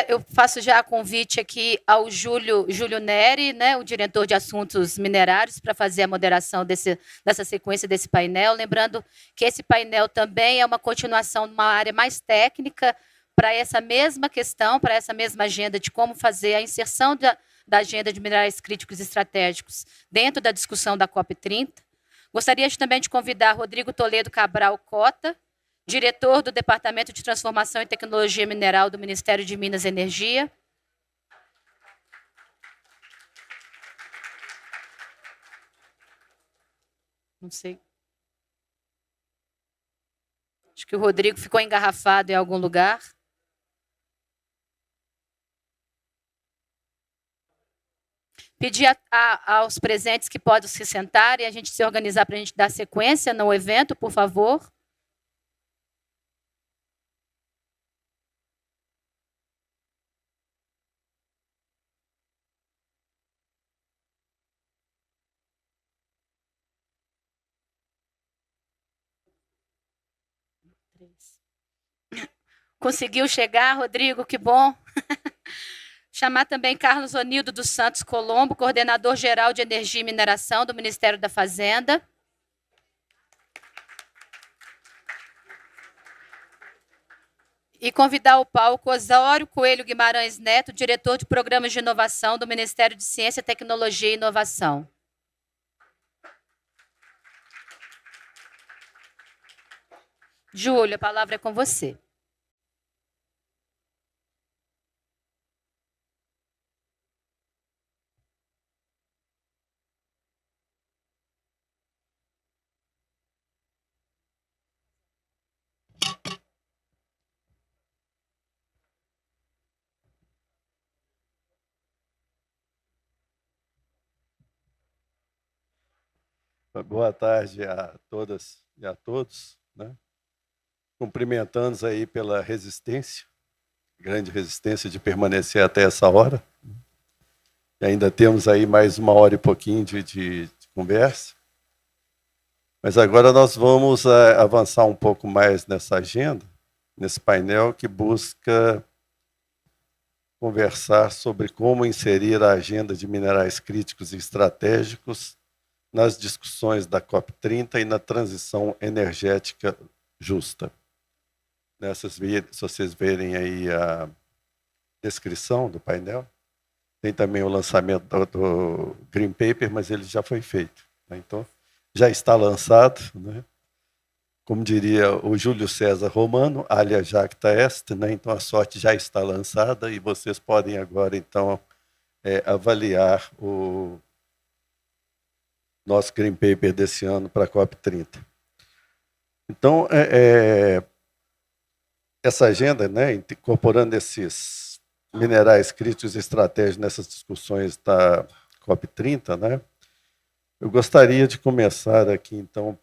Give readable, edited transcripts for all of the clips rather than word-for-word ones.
Eu faço já convite aqui ao Júlio Neri, né, o diretor de assuntos minerários, para fazer a moderação dessa sequência desse painel. Lembrando que esse painel também é uma continuação de uma área mais técnica para essa mesma questão, para essa mesma agenda de como fazer a inserção da agenda de minerais críticos e estratégicos dentro da discussão da COP30. Gostaria também de convidar Rodrigo Toledo Cabral Cota, diretor do Departamento de Transformação e Tecnologia Mineral do Ministério de Minas e Energia. Não sei. Acho que o Rodrigo ficou engarrafado em algum lugar. Pedir aos presentes que possam se sentar e a gente se organizar para a gente dar sequência no evento, por favor. Conseguiu chegar, Rodrigo? Que bom. Chamar também Carlos Onildo dos Santos Colombo, coordenador-geral de Energia e Mineração do Ministério da Fazenda. E convidar o palco Osório Coelho Guimarães Neto, diretor de Programas de Inovação do Ministério de Ciência, Tecnologia e Inovação. Júlio, a palavra é com você. Boa tarde a todas e a todos, né? Cumprimentando-os aí pela resistência, grande resistência de permanecer até essa hora. E ainda temos aí mais 1 hora e pouquinho de conversa. Mas agora nós vamos avançar um pouco mais nessa agenda, nesse painel que busca conversar sobre como inserir a agenda de minerais críticos e estratégicos nas discussões da COP30 e na transição energética justa. Se vocês verem aí a descrição do painel, tem também o lançamento do Green Paper, mas ele já foi feito, né? Então, já está lançado, né? Como diria o Júlio César Romano, alia jacta est, né? Então a sorte já está lançada e vocês podem agora, então, avaliar o nosso Green Paper desse ano para a COP30. Então, essa agenda, né, incorporando esses minerais críticos e estratégicos nessas discussões da COP30, né, eu gostaria de começar aqui, então,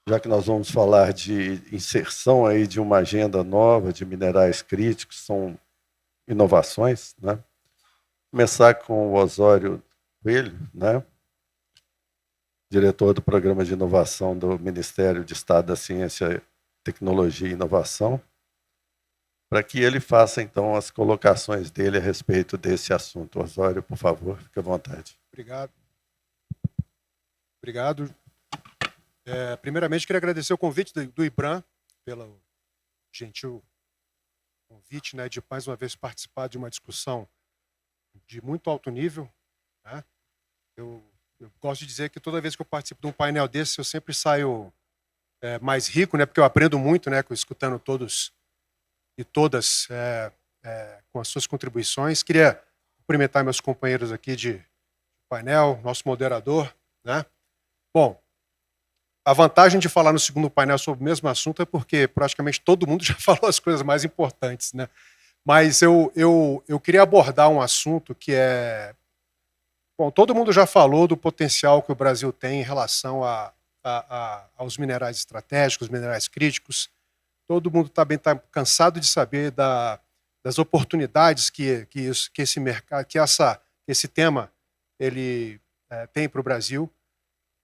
já que nós vamos falar de inserção aí de uma agenda nova de minerais críticos, são inovações, né, começar com o Osório Coelho, né, diretor do Programa de Inovação do Ministério de Estado da Ciência, Tecnologia e Inovação, para que ele faça, então, as colocações dele a respeito desse assunto. Osório, por favor, fique à vontade. Obrigado. Obrigado. Primeiramente, queria agradecer o convite do IBRAM, pelo gentil convite, né, de mais uma vez participar de uma discussão de muito alto nível, né? Eu gosto de dizer que toda vez que eu participo de um painel desse, eu sempre saio mais rico, né, porque eu aprendo muito, né, escutando todos e todas com as suas contribuições. Queria cumprimentar meus companheiros aqui de painel, nosso moderador, né? Bom, a vantagem de falar no segundo painel sobre o mesmo assunto é porque praticamente todo mundo já falou as coisas mais importantes, né? Mas eu queria abordar um assunto que é... Bom, todo mundo já falou do potencial que o Brasil tem em relação aos minerais estratégicos, minerais críticos. Todo mundo tá cansado de saber das oportunidades que esse mercado, que esse tema ele tem para o Brasil.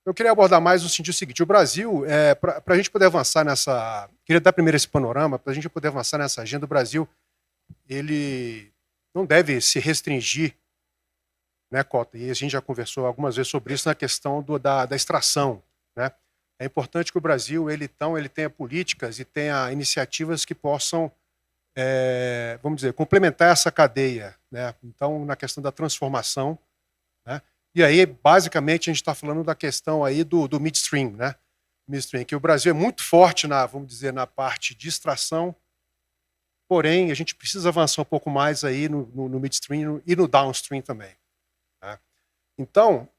Eu queria abordar mais no sentido seguinte: o Brasil, para a gente poder avançar nessa... Queria dar primeiro esse panorama, para a gente poder avançar nessa agenda. O Brasil, ele não deve se restringir, né, Cota? E a gente já conversou algumas vezes sobre isso na questão da extração, né? É importante que o Brasil ele tenha políticas e tenha iniciativas que possam, vamos dizer, complementar essa cadeia, né? Então, na questão da transformação, né? E aí, basicamente, a gente está falando da questão aí do midstream, né? Midstream, que o Brasil é muito forte vamos dizer, na parte de extração, porém, a gente precisa avançar um pouco mais aí no midstream e no downstream também, né? Então,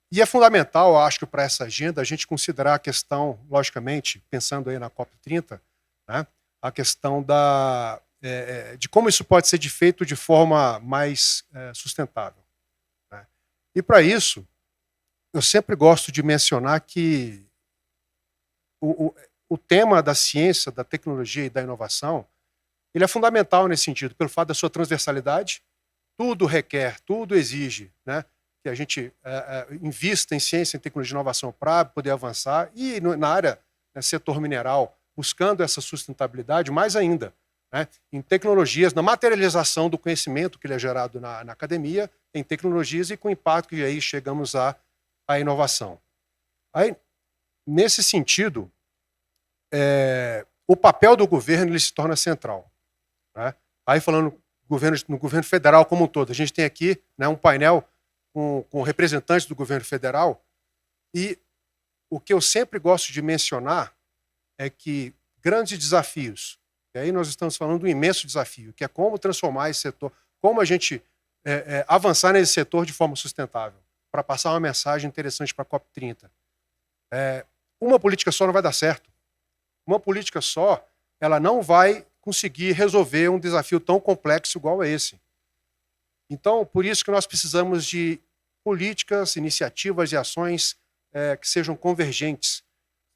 e é fundamental, acho que para essa agenda, a gente considerar a questão, logicamente, pensando aí na COP30, né? A questão de como isso pode ser feito de forma mais sustentável. E para isso, eu sempre gosto de mencionar que o tema da ciência, da tecnologia e da inovação, ele é fundamental nesse sentido, pelo fato da sua transversalidade. Tudo requer, tudo exige, né, que a gente invista em ciência, em tecnologia e inovação para poder avançar, e na área, né, setor mineral, buscando essa sustentabilidade, mais ainda, né, em tecnologias, na materialização do conhecimento que ele é gerado na academia, em tecnologias e com impacto que aí chegamos à inovação. Aí, nesse sentido, o papel do governo ele se torna central, né? Aí falando no governo federal como um todo, a gente tem aqui, né, um painel com representantes do governo federal, e o que eu sempre gosto de mencionar é que grandes desafios, e aí nós estamos falando de um imenso desafio, que é como transformar esse setor, como a gente avançar nesse setor de forma sustentável, para passar uma mensagem interessante para a COP30. Uma política só não vai dar certo. Uma política só, ela não vai conseguir resolver um desafio tão complexo igual a esse. Então, por isso que nós precisamos de políticas, iniciativas e ações que sejam convergentes.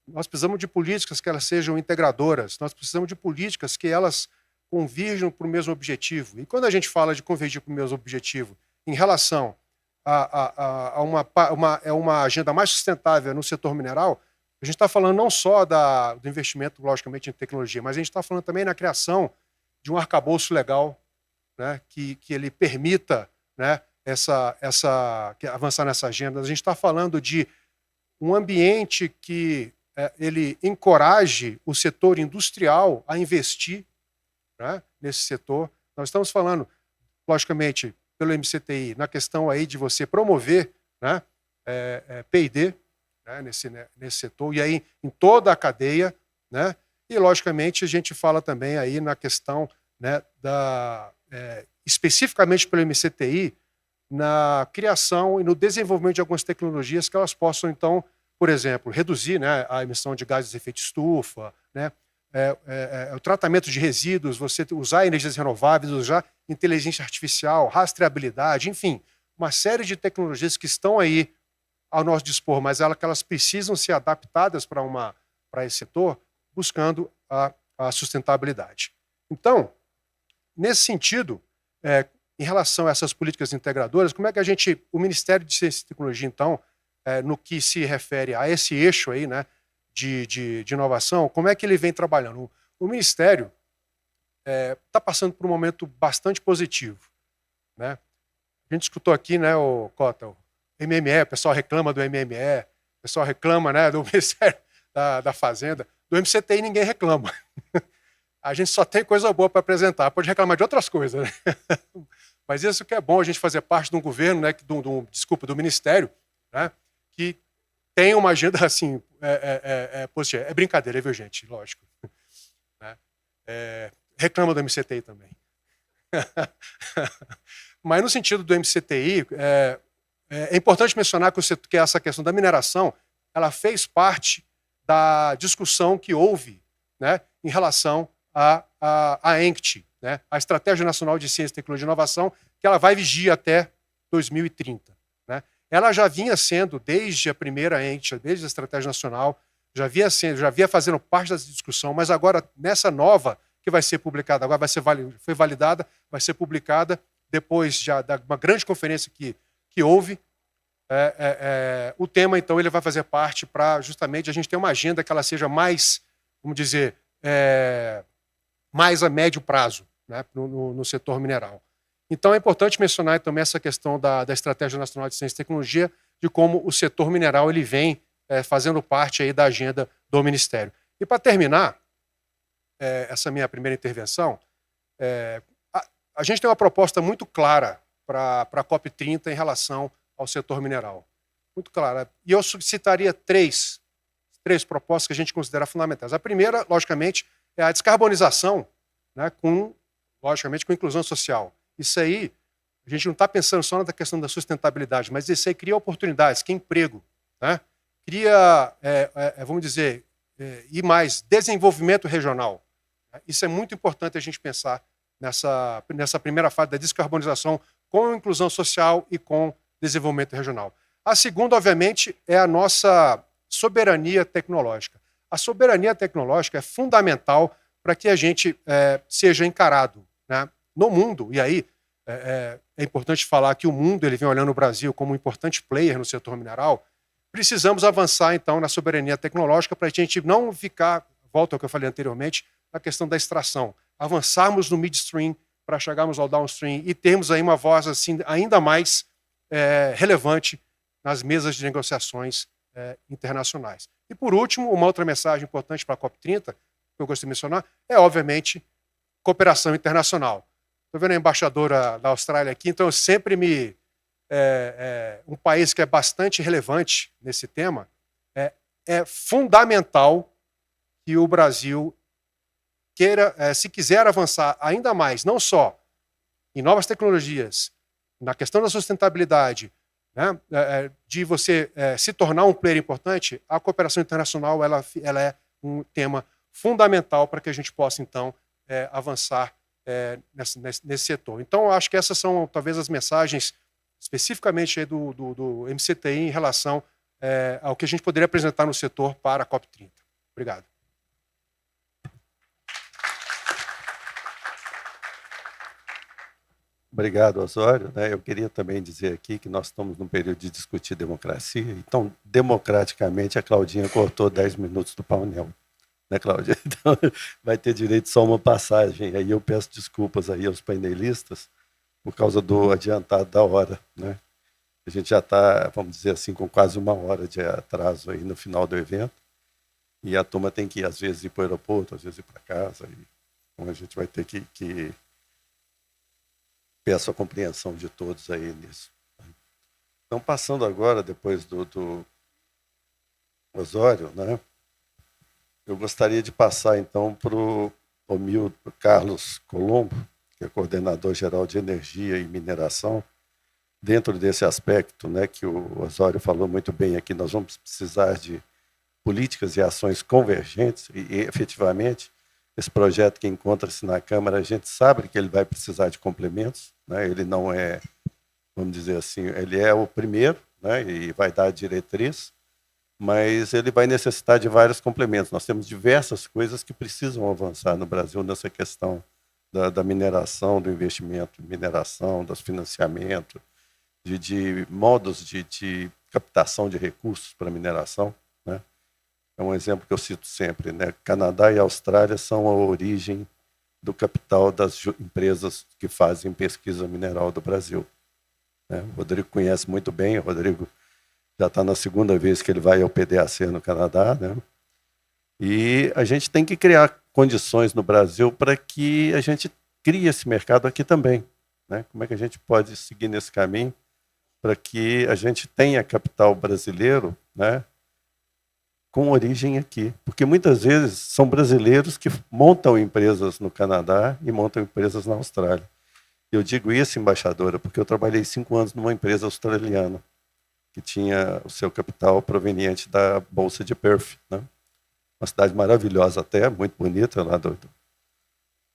Nós precisamos de políticas que elas sejam integradoras. Nós precisamos de políticas que elas convirjam para o mesmo objetivo. E quando a gente fala de convergir para o mesmo objetivo em relação a uma agenda mais sustentável no setor mineral, a gente está falando não só do investimento, logicamente, em tecnologia, mas a gente está falando também na criação de um arcabouço legal, né, que ele permita, né, avançar nessa agenda. A gente está falando de um ambiente que ele encoraje o setor industrial a investir, né, nesse setor. Nós estamos falando, logicamente, pelo MCTI, na questão aí de você promover, né, P&D, né, nesse setor, e aí em toda a cadeia, né, e logicamente a gente fala também aí na questão, né, especificamente pelo MCTI, na criação e no desenvolvimento de algumas tecnologias que elas possam, então, por exemplo, reduzir, né, a emissão de gases de efeito estufa, né, o tratamento de resíduos, você usar energias renováveis, usar inteligência artificial, rastreabilidade, enfim, uma série de tecnologias que estão aí ao nosso dispor, mas elas precisam ser adaptadas para esse setor, buscando a sustentabilidade. Então, nesse sentido, em relação a essas políticas integradoras, como é que o Ministério de Ciência e Tecnologia, então, no que se refere a esse eixo aí, né, de inovação, como é que ele vem trabalhando? O Ministério está passando por um momento bastante positivo, né? A gente escutou aqui, né, o Cota, o MME, o pessoal reclama do MME, o pessoal reclama, né, do Ministério da Fazenda, do MCTI ninguém reclama. A gente só tem coisa boa para apresentar, pode reclamar de outras coisas, né? Mas isso que é bom a gente fazer parte de um governo, né, do Ministério, né, que tem uma agenda assim, positiva. É brincadeira, viu, gente? Lógico. Né? Reclama do MCTI também. Mas no sentido do MCTI, é importante mencionar que essa questão da mineração, ela fez parte da discussão que houve, né, em relação à ENCT, né, a Estratégia Nacional de Ciência, Tecnologia e Inovação, que ela vai vigir até 2030. Né? Ela já vinha sendo, desde a primeira ENCT, desde a Estratégia Nacional, já vinha fazendo parte dessa discussão, mas agora, nessa nova, que vai ser publicada, agora foi validada, vai ser publicada, depois já de uma grande conferência que houve, o tema, então, ele vai fazer parte para justamente a gente ter uma agenda que ela seja mais, vamos dizer, mais a médio prazo, né, no setor mineral. Então, é importante mencionar também essa questão da Estratégia Nacional de Ciência e Tecnologia, de como o setor mineral ele vem fazendo parte aí da agenda do Ministério. E, para terminar essa minha primeira intervenção, a gente tem uma proposta muito clara para a COP30 em relação ao setor mineral. Muito clara. E eu citaria três propostas que a gente considera fundamentais. A primeira, logicamente, é a descarbonização, né, logicamente, com inclusão social. Isso aí, a gente não está pensando só na questão da sustentabilidade, mas isso aí cria oportunidades, cria emprego, né? Cria, vamos dizer, e mais, desenvolvimento regional. Isso é muito importante a gente pensar nessa primeira fase da descarbonização com inclusão social e com desenvolvimento regional. A segunda, obviamente, é a nossa soberania tecnológica. A soberania tecnológica é fundamental para que a gente seja encarado, né, no mundo. E aí é importante falar que o mundo ele vem olhando o Brasil como um importante player no setor mineral. Precisamos avançar, então, na soberania tecnológica para a gente não ficar, volta ao que eu falei anteriormente, na questão da extração. Avançarmos no midstream para chegarmos ao downstream e termos aí uma voz assim, ainda mais relevante nas mesas de negociações internacionais. E, por último, uma outra mensagem importante para a COP30, que eu gostaria de mencionar, é, obviamente, cooperação internacional. Estou vendo a embaixadora da Austrália aqui, então eu sempre um país que é bastante relevante nesse tema, é fundamental que o Brasil queira, se quiser avançar ainda mais, não só em novas tecnologias, na questão da sustentabilidade, né, de você se tornar um player importante, a cooperação internacional ela é um tema fundamental para que a gente possa, então, avançar nesse setor. Então, eu acho que essas são, talvez, as mensagens especificamente aí do MCTI em relação ao que a gente poderia apresentar no setor para a COP30. Obrigado. Obrigado, Osório. Eu queria também dizer aqui que nós estamos num período de discutir democracia, então, democraticamente, a Claudinha cortou 10 minutos do painel. Né, Cláudia? Então, vai ter direito só uma passagem. Aí eu peço desculpas aí aos painelistas por causa do adiantado da hora. Né? A gente já está, vamos dizer assim, com quase uma hora de atraso aí no final do evento. E a turma tem que, às vezes, ir para o aeroporto, às vezes ir para casa. Então, a gente vai ter que peço a compreensão de todos aí nisso. Então, passando agora, depois do Osório, né? Eu gostaria de passar, então, para o Carlos Colombo, que é coordenador geral de energia e mineração. Dentro desse aspecto, né, que o Osório falou muito bem aqui, nós vamos precisar de políticas e ações convergentes e efetivamente, esse projeto que encontra-se na Câmara, a gente sabe que ele vai precisar de complementos, né? Ele não é, vamos dizer assim, ele é o primeiro, né, e vai dar a diretriz, mas ele vai necessitar de vários complementos. Nós temos diversas coisas que precisam avançar no Brasil nessa questão da mineração, do investimento em mineração, dos financiamentos, de modos de captação de recursos para mineração. Né? É um exemplo que eu cito sempre. Né? Canadá e Austrália são a origem do capital das empresas que fazem pesquisa mineral do Brasil. Né? O Rodrigo conhece muito bem, o Rodrigo já está na segunda vez que ele vai ao PDAC no Canadá, né? E a gente tem que criar condições no Brasil para que a gente crie esse mercado aqui também. Né? Como é que a gente pode seguir nesse caminho para que a gente tenha capital brasileiro, né, com origem aqui? Porque muitas vezes são brasileiros que montam empresas no Canadá e montam empresas na Austrália. Eu digo isso, embaixadora, porque eu trabalhei 5 anos numa empresa australiana que tinha o seu capital proveniente da Bolsa de Perth, né? Uma cidade maravilhosa até, muito bonita, lá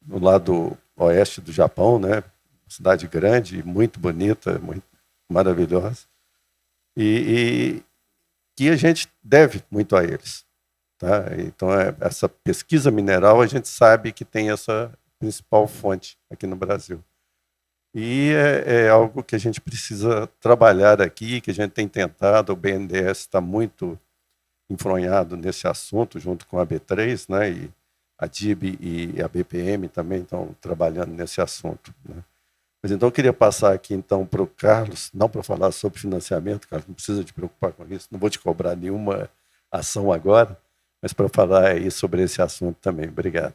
no lado oeste do Japão, né? Cidade grande, muito bonita, muito maravilhosa, e que a gente deve muito a eles. Tá? Então, essa pesquisa mineral, a gente sabe que tem essa principal fonte aqui no Brasil. E é algo que a gente precisa trabalhar aqui, que a gente tem tentado. O BNDES está muito enfronhado nesse assunto, junto com a B3, né? E a DIB e a BPM também estão trabalhando nesse assunto, né? Mas então eu queria passar aqui então para o Carlos, não para falar sobre financiamento, Carlos, não precisa te preocupar com isso, não vou te cobrar nenhuma ação agora, mas para falar aí sobre esse assunto também. Obrigado.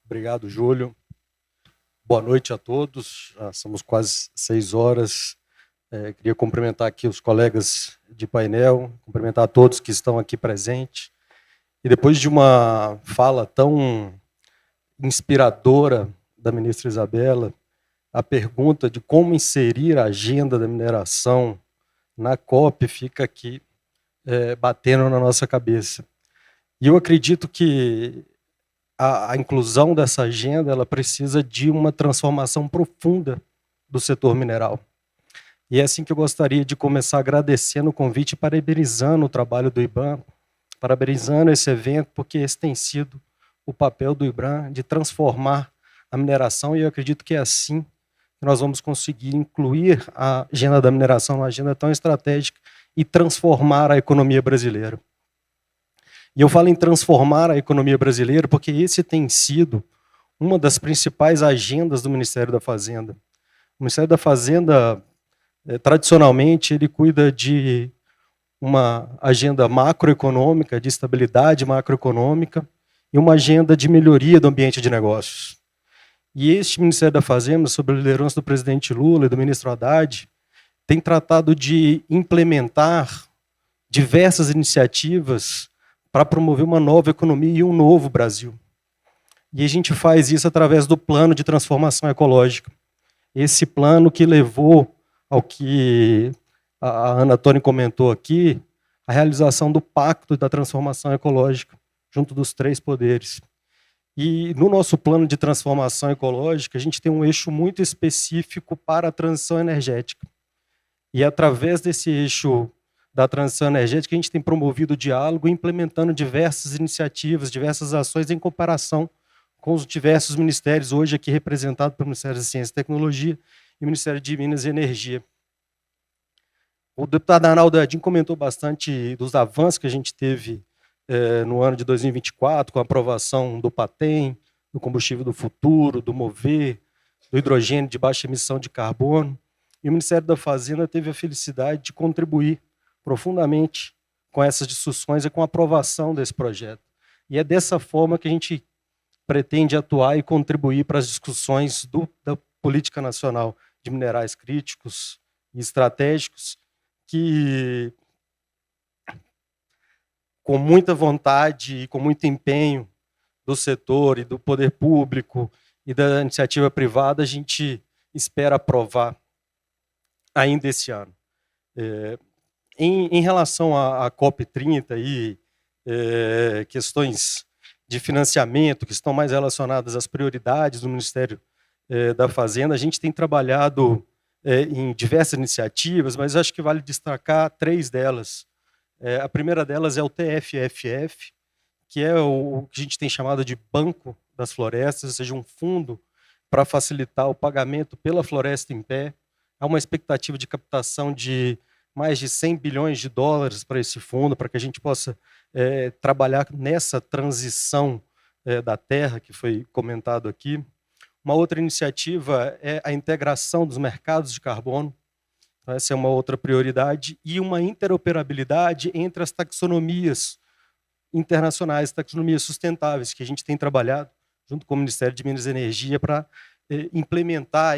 Obrigado, Júlio. Boa noite a todos. Já somos quase 6 horas. Queria cumprimentar aqui os colegas de painel, cumprimentar a todos que estão aqui presentes. E depois de uma fala tão inspiradora da ministra Isabela, a pergunta de como inserir a agenda da mineração na COP fica aqui batendo na nossa cabeça. E eu acredito que a inclusão dessa agenda ela precisa de uma transformação profunda do setor mineral. E é assim que eu gostaria de começar agradecendo o convite e parabenizando o trabalho do IBAM, parabenizando esse evento, porque esse tem sido o papel do IBAM de transformar a mineração, e eu acredito que é assim que nós vamos conseguir incluir a agenda da mineração numa agenda tão estratégica e transformar a economia brasileira. E eu falo em transformar a economia brasileira porque esse tem sido uma das principais agendas do Ministério da Fazenda. O Ministério da Fazenda, tradicionalmente, ele cuida de uma agenda macroeconômica, de estabilidade macroeconômica, e uma agenda de melhoria do ambiente de negócios. E este Ministério da Fazenda, sob a liderança do presidente Lula e do ministro Haddad, tem tratado de implementar diversas iniciativas para promover uma nova economia e um novo Brasil. E a gente faz isso através do Plano de Transformação Ecológica. Esse plano que levou ao que a Ana Toni comentou aqui, a realização do Pacto da Transformação Ecológica, junto dos 3 poderes. E no nosso plano de transformação ecológica, a gente tem um eixo muito específico para a transição energética. E através desse eixo da transição energética, a gente tem promovido o diálogo e implementando diversas iniciativas, diversas ações em comparação com os diversos ministérios, hoje aqui representados pelo Ministério da Ciência e Tecnologia e o Ministério de Minas e Energia. O deputado Arnaldo Adin comentou bastante dos avanços que a gente teve no ano de 2024, com a aprovação do PATEM, do combustível do futuro, do MOVER, do hidrogênio de baixa emissão de carbono. E o Ministério da Fazenda teve a felicidade de contribuir profundamente com essas discussões e com a aprovação desse projeto. E é dessa forma que a gente pretende atuar e contribuir para as discussões da política nacional de minerais críticos e estratégicos, que, com muita vontade e com muito empenho do setor e do poder público e da iniciativa privada, a gente espera aprovar ainda esse ano. Em relação à COP30 e questões de financiamento que estão mais relacionadas às prioridades do Ministério da Fazenda, a gente tem trabalhado em diversas iniciativas, mas acho que vale destacar 3 delas. A primeira delas é o TFFF, que é o que a gente tem chamado de Banco das Florestas, ou seja, um fundo para facilitar o pagamento pela floresta em pé. Há uma expectativa de captação de mais de 100 bilhões de dólares para esse fundo, para que a gente possa trabalhar nessa transição da terra, que foi comentado aqui. Uma outra iniciativa é a integração dos mercados de carbono. Essa é uma outra prioridade. E uma interoperabilidade entre as taxonomias internacionais, taxonomias sustentáveis, que a gente tem trabalhado junto com o Ministério de Minas e Energia para implementar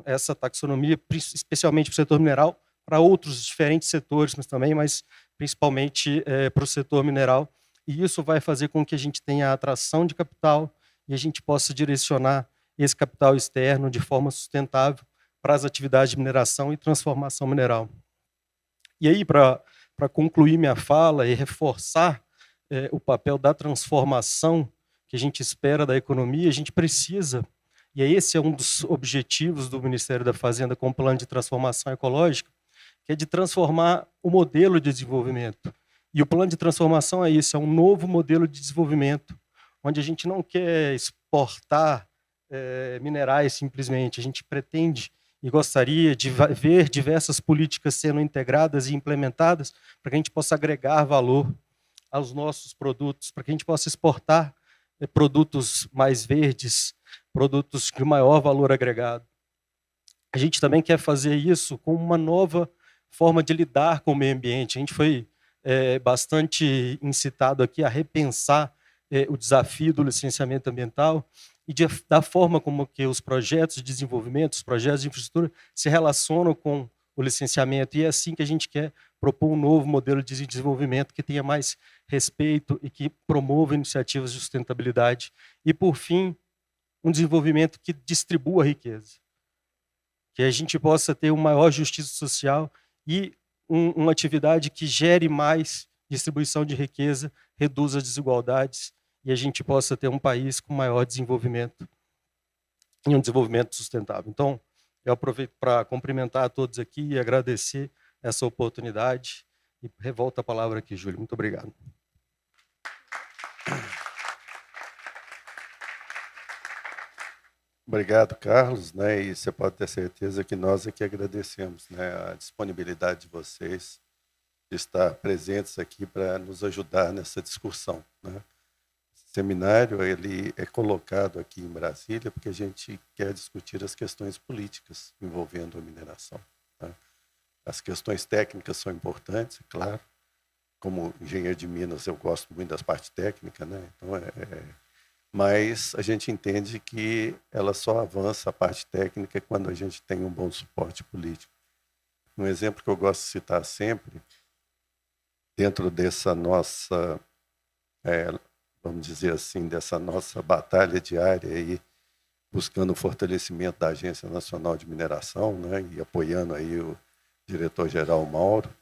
essa taxonomia, especialmente para o setor mineral, para outros diferentes setores, mas principalmente para o setor mineral. E isso vai fazer com que a gente tenha atração de capital e a gente possa direcionar esse capital externo de forma sustentável para as atividades de mineração e transformação mineral. E aí, para concluir minha fala e reforçar o papel da transformação que a gente espera da economia, a gente precisa, e esse é um dos objetivos do Ministério da Fazenda com o Plano de Transformação Ecológica, que é de transformar o modelo de desenvolvimento. E o plano de transformação é isso, é um novo modelo de desenvolvimento, onde a gente não quer exportar minerais simplesmente. A gente pretende e gostaria de ver diversas políticas sendo integradas e implementadas para que a gente possa agregar valor aos nossos produtos, para que a gente possa exportar produtos mais verdes, produtos de maior valor agregado. A gente também quer fazer isso com uma nova forma de lidar com o meio ambiente. A gente foi bastante incitado aqui a repensar o desafio do licenciamento ambiental e da forma como que os projetos de desenvolvimento, os projetos de infraestrutura se relacionam com o licenciamento. E é assim que a gente quer propor um novo modelo de desenvolvimento que tenha mais respeito e que promova iniciativas de sustentabilidade. E, por fim, um desenvolvimento que distribua a riqueza. Que a gente possa ter uma maior justiça social e uma atividade que gere mais distribuição de riqueza, reduza as desigualdades e a gente possa ter um país com maior desenvolvimento e um desenvolvimento sustentável. Então, eu aproveito para cumprimentar a todos aqui e agradecer essa oportunidade e revolto a palavra aqui, Júlio. Muito obrigado. Obrigado, Carlos, né? E você pode ter certeza que nós aqui agradecemos, né, a disponibilidade de vocês de estar presentes aqui para nos ajudar nessa discussão, né? Esse seminário ele é colocado aqui em Brasília porque a gente quer discutir as questões políticas envolvendo a mineração, né? As questões técnicas são importantes, é claro. Como engenheiro de Minas, eu gosto muito das partes técnicas, né? Então mas a gente entende que ela só avança a parte técnica quando a gente tem um bom suporte político. Um exemplo que eu gosto de citar sempre, dentro dessa nossa, vamos dizer assim, dessa nossa batalha diária aí, buscando o fortalecimento da Agência Nacional de Mineração, né, e apoiando aí o diretor-geral Mauro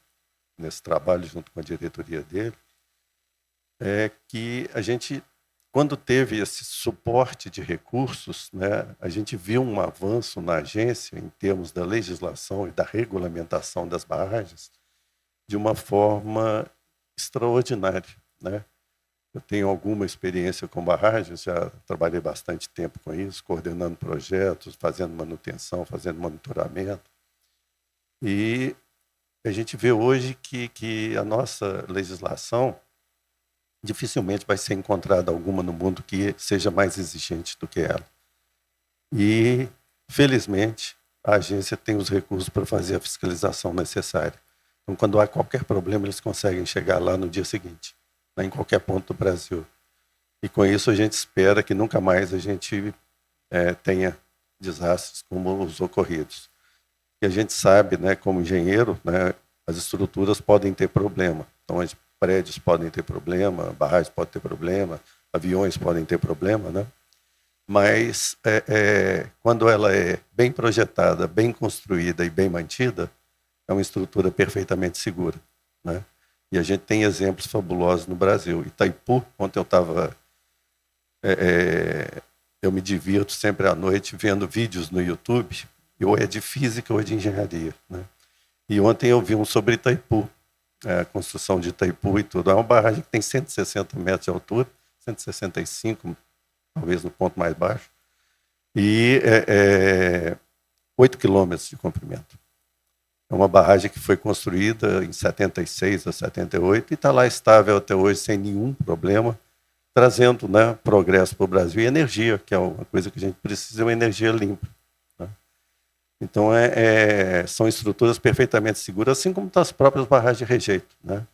nesse trabalho junto com a diretoria dele, é que a gente, quando teve esse suporte de recursos, né, a gente viu um avanço na agência em termos da legislação e da regulamentação das barragens de uma forma extraordinária, né? Eu tenho alguma experiência com barragens, já trabalhei bastante tempo com isso, coordenando projetos, fazendo manutenção, fazendo monitoramento. E a gente vê hoje que a nossa legislação dificilmente vai ser encontrada alguma no mundo que seja mais exigente do que ela. E, felizmente, a agência tem os recursos para fazer a fiscalização necessária. Então, quando há qualquer problema, eles conseguem chegar lá no dia seguinte, né, em qualquer ponto do Brasil. E, com isso, a gente espera que nunca mais a gente tenha desastres como os ocorridos. E a gente sabe, né, como engenheiro, né, as estruturas podem ter problema. Então, prédios podem ter problema, barragens podem ter problema, aviões podem ter problema, né? Mas quando ela é bem projetada, bem construída e bem mantida, é uma estrutura perfeitamente segura, né? E a gente tem exemplos fabulosos no Brasil. Itaipu, ontem eu estava... eu me divirto sempre à noite vendo vídeos no YouTube, ou é de física ou é de engenharia, né? E ontem eu vi um sobre Itaipu, a construção de Itaipu e tudo. É uma barragem que tem 160 metros de altura, 165, talvez no ponto mais baixo, e 8 quilômetros de comprimento. É uma barragem que foi construída em 76 a 78 e está lá estável até hoje, sem nenhum problema, trazendo, né, progresso para o Brasil e energia, que é uma coisa que a gente precisa, é uma energia limpa, né? Então, são estruturas perfeitamente seguras, assim como as próprias barragens de rejeito, né?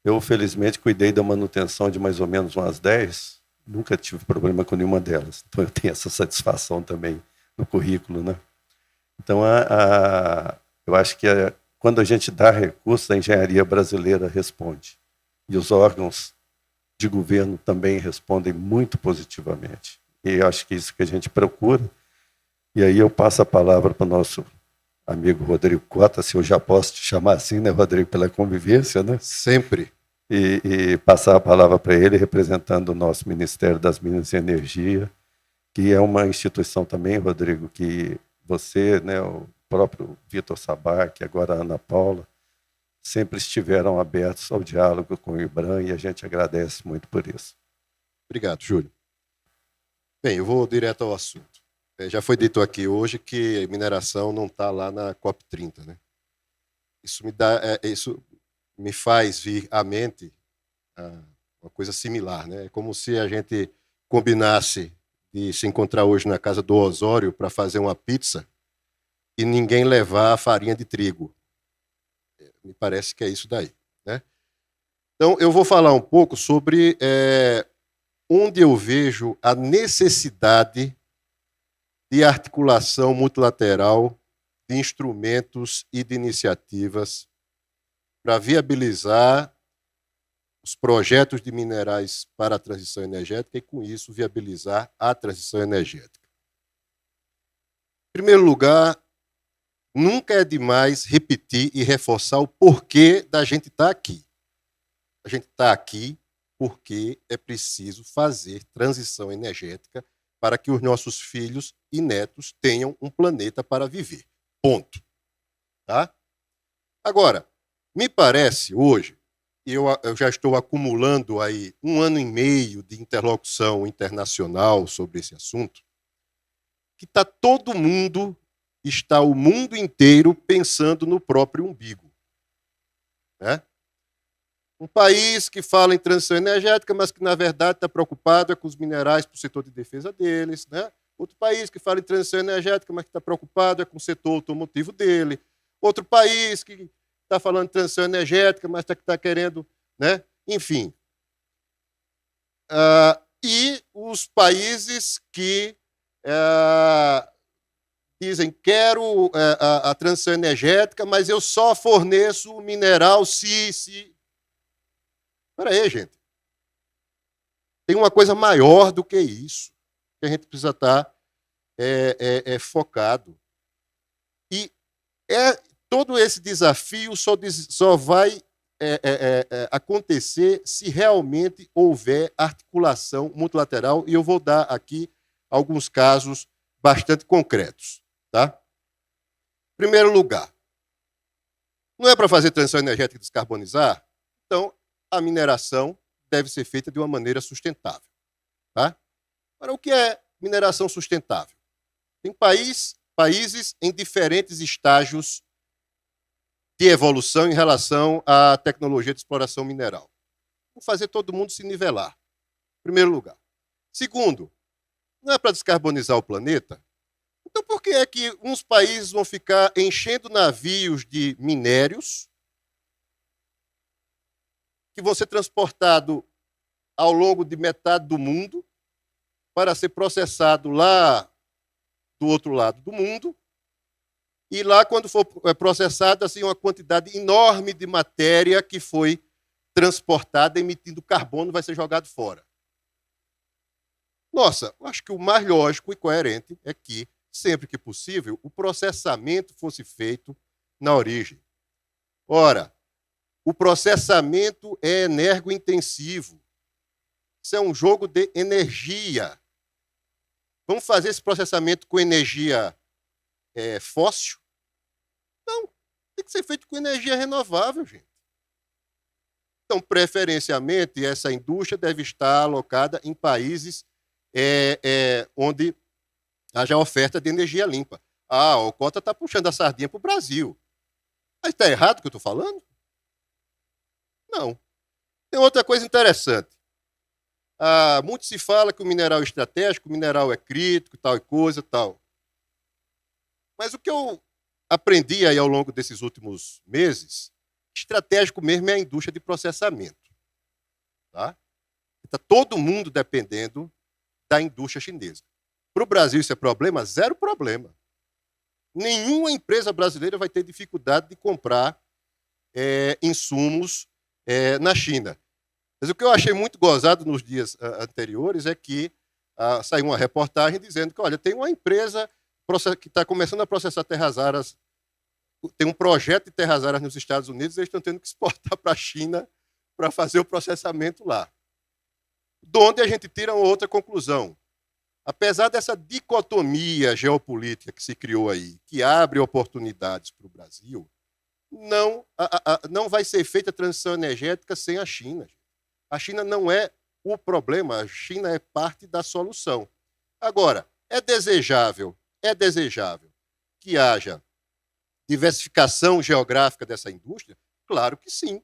Eu, felizmente, cuidei da manutenção de mais ou menos umas 10, nunca tive problema com nenhuma delas. Então, eu tenho essa satisfação também no currículo, né? Então, eu acho que quando a gente dá recursos, a engenharia brasileira responde. E os órgãos de governo também respondem muito positivamente. E eu acho que é isso que a gente procura. E aí eu passo a palavra para o nosso amigo Rodrigo Cota, se eu já posso te chamar assim, né, Rodrigo, pela convivência, né? Sempre. E passar a palavra para ele, representando o nosso Ministério das Minas e Energia, que é uma instituição também, Rodrigo, que você, né, o próprio Vitor Sabac, agora a Ana Paula, sempre estiveram abertos ao diálogo com o IBRAM e a gente agradece muito por isso. Obrigado, Júlio. Bem, eu vou direto ao assunto. Já foi dito aqui hoje que a mineração não está lá na COP30, né? Isso me faz vir à mente uma coisa similar, né? É como se a gente combinasse de se encontrar hoje na casa do Osório para fazer uma pizza e ninguém levar a farinha de trigo. Me parece que é isso daí, né? Então, eu vou falar um pouco sobre onde eu vejo a necessidade de articulação multilateral de instrumentos e de iniciativas para viabilizar os projetos de minerais para a transição energética e, com isso, viabilizar a transição energética. Em primeiro lugar, nunca é demais repetir e reforçar o porquê da gente estar aqui. A gente está aqui porque é preciso fazer transição energética para que os nossos filhos e netos tenham um planeta para viver. Ponto. Tá? Agora, me parece hoje, eu já estou acumulando aí 1 ano e meio de interlocução internacional sobre esse assunto, que está o mundo inteiro pensando no próprio umbigo. Né? Um país que fala em transição energética, mas que, na verdade, está preocupado com os minerais para o setor de defesa deles. Né? Outro país que fala em transição energética, mas que está preocupado com o setor automotivo dele. Outro país que está falando de transição energética, mas está querendo... Né? Enfim. E os países que dizem, quero a transição energética, mas eu só forneço o mineral se... Espera aí, gente. Tem uma coisa maior do que isso, que a gente precisa estar focado. E todo esse desafio só vai acontecer se realmente houver articulação multilateral, e eu vou dar aqui alguns casos bastante concretos. Tá? Em primeiro lugar, não é para fazer transição energética e descarbonizar? Então, a mineração deve ser feita de uma maneira sustentável. Tá? Agora, o que é mineração sustentável? Tem países em diferentes estágios de evolução em relação à tecnologia de exploração mineral. Vamos fazer todo mundo se nivelar, em primeiro lugar. Segundo, não é para descarbonizar o planeta? Então, por que é que uns países vão ficar enchendo navios de minérios que vão ser transportados ao longo de metade do mundo para ser processado lá do outro lado do mundo, e lá, quando for processado, assim, uma quantidade enorme de matéria que foi transportada, emitindo carbono, vai ser jogado fora? Nossa, eu acho que o mais lógico e coerente é que, sempre que possível, o processamento fosse feito na origem. Ora, o processamento é energointensivo. Isso é um jogo de energia. Vamos fazer esse processamento com energia fóssil? Não, tem que ser feito com energia renovável, gente. Então, preferencialmente, essa indústria deve estar alocada em países onde haja oferta de energia limpa. O Cota está puxando a sardinha para o Brasil. Mas está errado o que eu estou falando? Não. Tem outra coisa interessante. Muito se fala que o mineral é estratégico, o mineral é crítico, tal e coisa, tal. Mas o que eu aprendi aí ao longo desses últimos meses, estratégico mesmo é a indústria de processamento. Tá? Está todo mundo dependendo da indústria chinesa. Para o Brasil isso é problema? Zero problema. Nenhuma empresa brasileira vai ter dificuldade de comprar insumos na China. Mas o que eu achei muito gozado nos dias anteriores é que saiu uma reportagem dizendo que, olha, tem uma empresa que está começando a processar terras raras, tem um projeto de terras raras nos Estados Unidos, e eles estão tendo que exportar para a China para fazer o processamento lá. De onde a gente tira uma outra conclusão. Apesar dessa dicotomia geopolítica que se criou aí, que abre oportunidades para o Brasil, não vai ser feita a transição energética sem a China. A China não é o problema, a China é parte da solução. Agora, é desejável que haja diversificação geográfica dessa indústria? Claro que sim.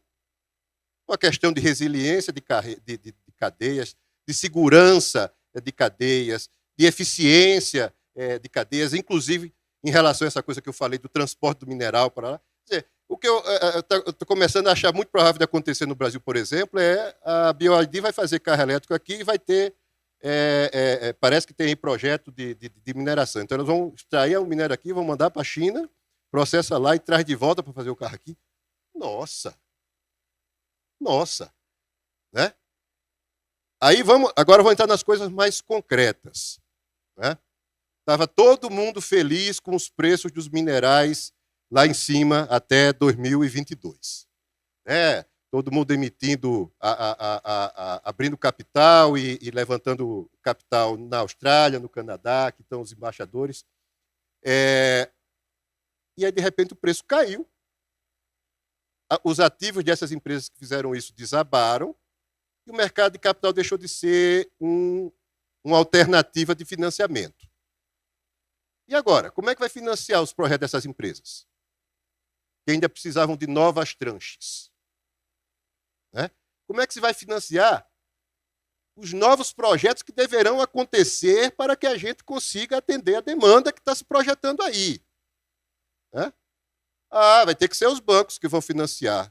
Uma questão de resiliência de cadeias, de segurança de cadeias, de eficiência de cadeias, inclusive em relação a essa coisa que eu falei do transporte do mineral para lá. Quer dizer, o que eu estou começando a achar muito provável de acontecer no Brasil, por exemplo, é a BioID vai fazer carro elétrico aqui e vai ter, parece que tem projeto de mineração. Então, nós vamos extrair o minério aqui, vamos mandar para a China, processa lá e traz de volta para fazer o carro aqui. Nossa! Né? Aí agora eu vou entrar nas coisas mais concretas. Né? Estava todo mundo feliz com os preços dos minerais lá em cima até 2022. Todo mundo emitindo, abrindo capital e levantando capital na Austrália, no Canadá, que estão os embaixadores. E aí, de repente, o preço caiu. Os ativos dessas empresas que fizeram isso desabaram e o mercado de capital deixou de ser uma alternativa de financiamento. E agora, como é que vai financiar os projetos dessas empresas? Que ainda precisavam de novas tranches. Né? Como é que se vai financiar os novos projetos que deverão acontecer para que a gente consiga atender a demanda que está se projetando aí? Né? Vai ter que ser os bancos que vão financiar.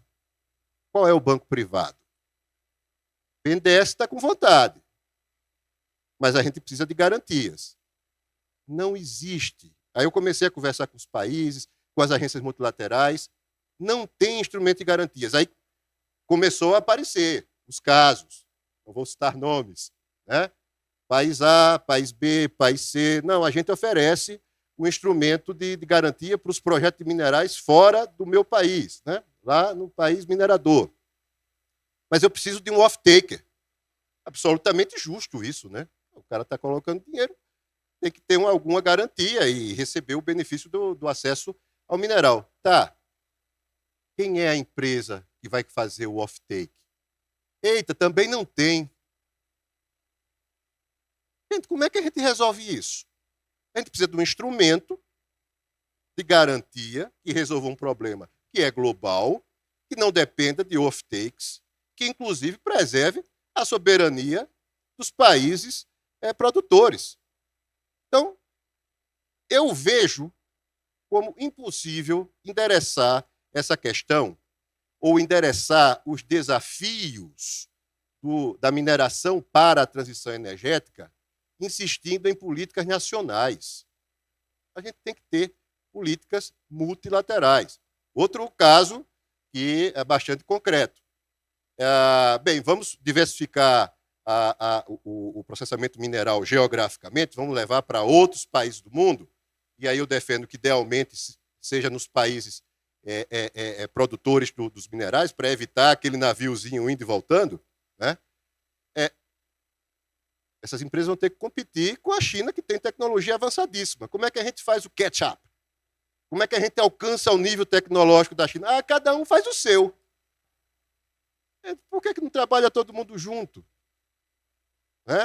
Qual é o banco privado? O BNDES está com vontade. Mas a gente precisa de garantias. Não existe. Aí eu comecei a conversar com os países, com as agências multilaterais. Não tem instrumento de garantias. Aí começou a aparecer os casos. Não vou citar nomes. Né? País A, país B, país C. Não, a gente oferece um instrumento de garantia para os projetos de minerais fora do meu país, né? Lá no país minerador. Mas eu preciso de um off-taker. Absolutamente justo isso, né? O cara está colocando dinheiro, tem que ter alguma garantia e receber o benefício do acesso ao mineral. Tá. Quem é a empresa que vai fazer o off-take? Eita, também não tem. Gente, como é que a gente resolve isso? A gente precisa de um instrumento de garantia que resolva um problema que é global, que não dependa de off-takes, que inclusive preserve a soberania dos países produtores. Então, eu vejo como impossível endereçar essa questão ou endereçar os desafios da mineração para a transição energética insistindo em políticas nacionais. A gente tem que ter políticas multilaterais. Outro caso que é bastante concreto. Bem, vamos diversificar o processamento mineral geograficamente, vamos levar para outros países do mundo, e aí eu defendo que, idealmente, seja nos países produtores dos minerais, para evitar aquele naviozinho indo e voltando, né? Essas empresas vão ter que competir com a China, que tem tecnologia avançadíssima. Como é que a gente faz o catch-up? Como é que a gente alcança o nível tecnológico da China? Cada um faz o seu. Por que não trabalha todo mundo junto?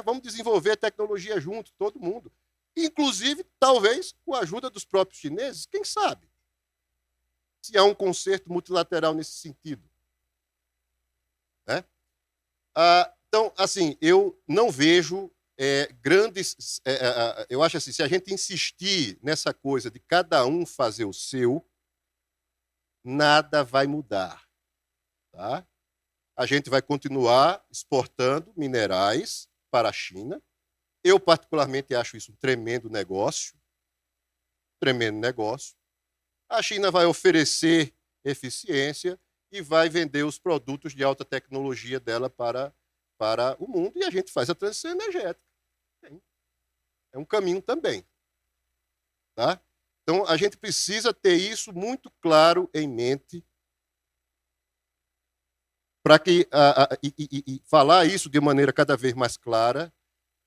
Vamos desenvolver a tecnologia junto, todo mundo. Inclusive, talvez, com a ajuda dos próprios chineses, quem sabe? Se há um concerto multilateral nesse sentido. Então, assim, eu não vejo grandes... eu acho assim, se a gente insistir nessa coisa de cada um fazer o seu, nada vai mudar. Tá? A gente vai continuar exportando minerais para a China. Eu, particularmente, acho isso um tremendo negócio. Tremendo negócio. A China vai oferecer eficiência e vai vender os produtos de alta tecnologia dela para o mundo, e a gente faz a transição energética. É um caminho também. Tá? Então, a gente precisa ter isso muito claro em mente para que e falar isso de maneira cada vez mais clara,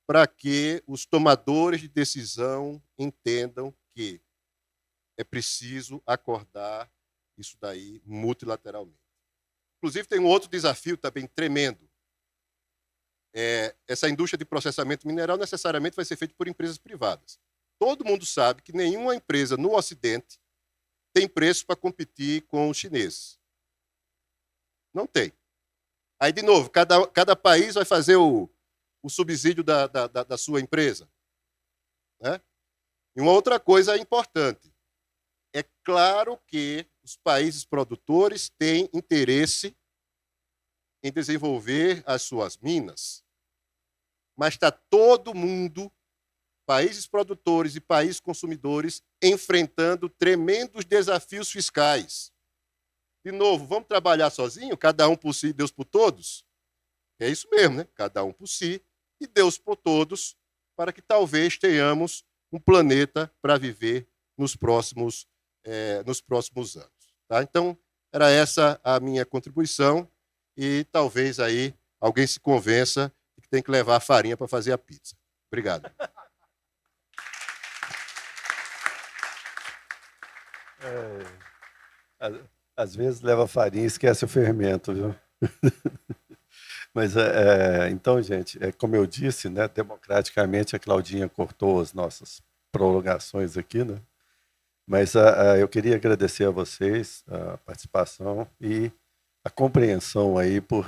para que os tomadores de decisão entendam que é preciso acordar isso daí multilateralmente. Inclusive, tem um outro desafio também tremendo, essa indústria de processamento mineral necessariamente vai ser feita por empresas privadas. Todo mundo sabe que nenhuma empresa no Ocidente tem preço para competir com os chineses. Não tem. Aí, de novo, cada país vai fazer o subsídio da sua empresa. Né? E uma outra coisa importante. É claro que os países produtores têm interesse em desenvolver as suas minas, mas está todo mundo, países produtores e países consumidores, enfrentando tremendos desafios fiscais. De novo, vamos trabalhar sozinho, cada um por si, Deus por todos? É isso mesmo, né? Cada um por si e Deus por todos, para que talvez tenhamos um planeta para viver nos próximos anos. Tá? Então, era essa a minha contribuição e talvez aí alguém se convença de que tem que levar farinha para fazer a pizza. Obrigado. Às vezes leva farinha e esquece o fermento, viu? Mas, então, gente, como eu disse, né, democraticamente a Claudinha cortou as nossas prorrogações aqui, né? Mas eu queria agradecer a vocês a participação e a compreensão aí por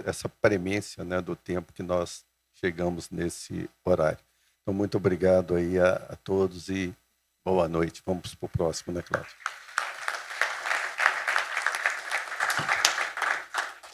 essa premência, né, do tempo que nós chegamos nesse horário. Então, muito obrigado aí a todos e boa noite. Vamos para o próximo, né, Cláudia?